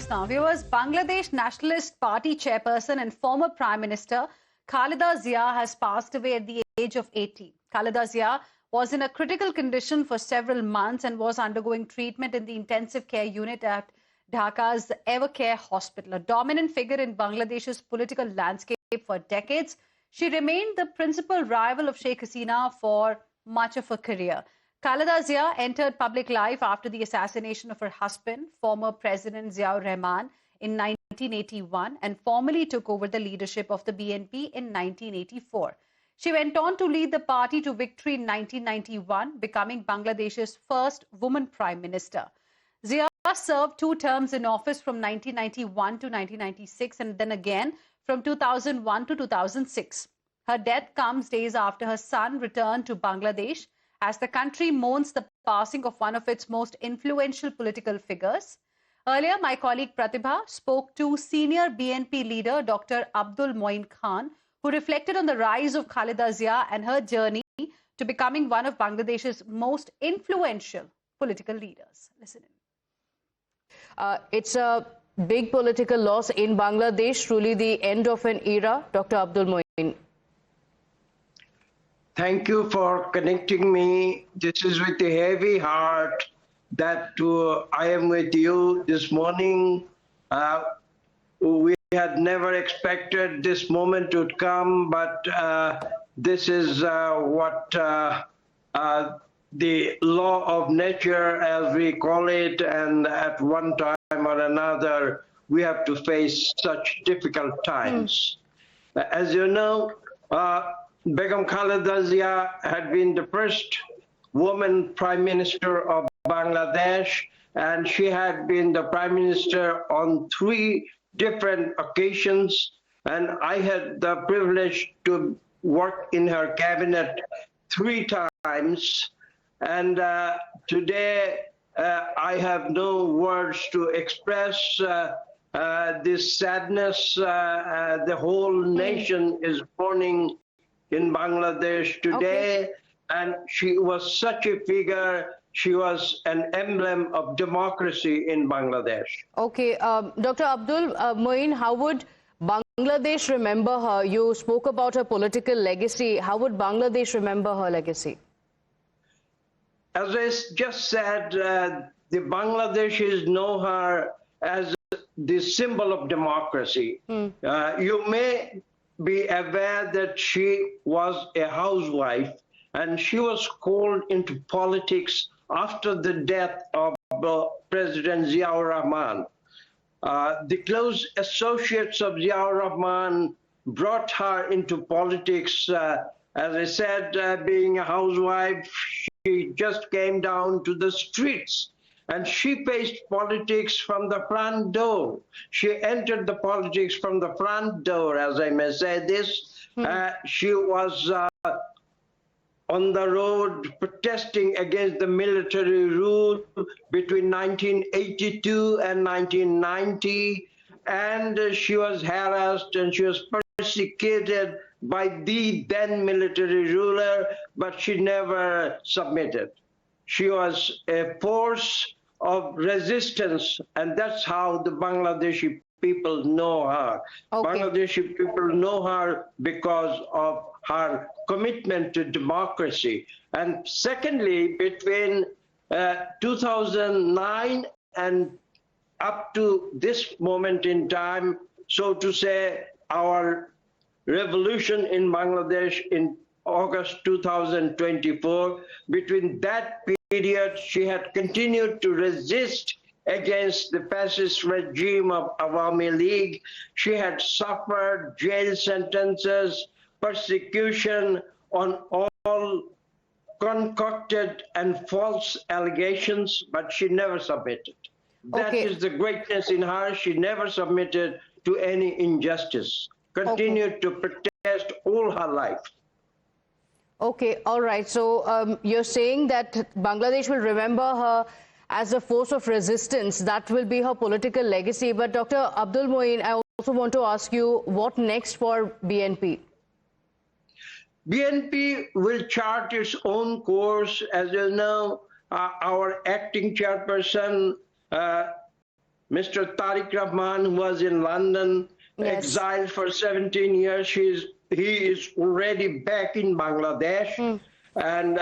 news now. Viewers, Bangladesh Nationalist Party chairperson and former Prime Minister Khaleda Zia has passed away at the age of 80. Khaleda Zia was in a critical condition for several months and was undergoing treatment in the intensive care unit at Dhaka's Evercare Hospital. A dominant figure in Bangladesh's political landscape for decades, she remained the principal rival of Sheikh Hasina for much of her career. Khaleda Zia entered public life after the assassination of her husband, former President Ziaur Rahman, in 1981 and formally took over the leadership of the BNP in 1984. She went on to lead the party to victory in 1991, becoming Bangladesh's first woman prime minister. Zia served 2 terms in office from 1991 to 1996 and then again from 2001 to 2006. Her death comes days after her son returned to Bangladesh as the country mourns the passing of one of its most influential political figures. Earlier, my colleague Pratibha spoke to senior BNP leader Dr. Abdul Moin Khan, who reflected on the rise of Khaleda Zia and her journey to becoming one of Bangladesh's most influential political leaders. Listen in. It's a big political loss in Bangladesh, truly the end of an era. Dr. Abdul Moin. Thank you for connecting me. This is with a heavy heart that I am with you this morning. We had never expected this moment to come, but this is what the law of nature, as we call it, and at one time or another, we have to face such difficult times. As you know, Begum Khaleda Zia had been the first woman prime minister of Bangladesh, and she had been the prime minister on 3 different occasions, and I had the privilege to work in her cabinet 3 times, and today I have no words to express this sadness. The whole nation is mourning in Bangladesh today, and she was such a figure. She was an emblem of democracy in Bangladesh. Okay, Dr. Abdul Moin, how would Bangladesh remember her? You spoke about her political legacy. How would Bangladesh remember her legacy? As I just said, the Bangladeshis know her as the symbol of democracy. You may be aware that she was a housewife and she was called into politics after the death of President Ziaur Rahman. The close associates of Ziaur Rahman brought her into politics. As I said, being a housewife, she just came down to the streets and she faced politics from the front door. She entered the politics from the front door, as I may say this. She was on the road protesting against the military rule between 1982 and 1990. And she was harassed and she was persecuted by the then military ruler, but she never submitted. She was a force of resistance, and that's how the Bangladeshi people know her. Bangladeshi people know her because of her commitment to democracy. And secondly, between 2009 and up to this moment in time, so to say, our revolution in Bangladesh in August 2024, between that period, she had continued to resist against the fascist regime of Awami League. She had suffered jail sentences, persecution on all concocted and false allegations, but she never submitted. That is the greatness in her. She never submitted to any injustice, continued to protest all her life. Okay, all right. So you're saying that Bangladesh will remember her as a force of resistance. That will be her political legacy. But Dr. Abdul Moin, I also want to ask you, what next for BNP? BNP will chart its own course. As you know, our acting chairperson Mr. Tariq Rahman, who was in London, Yes. exiled for 17 years. He is already back in Bangladesh. And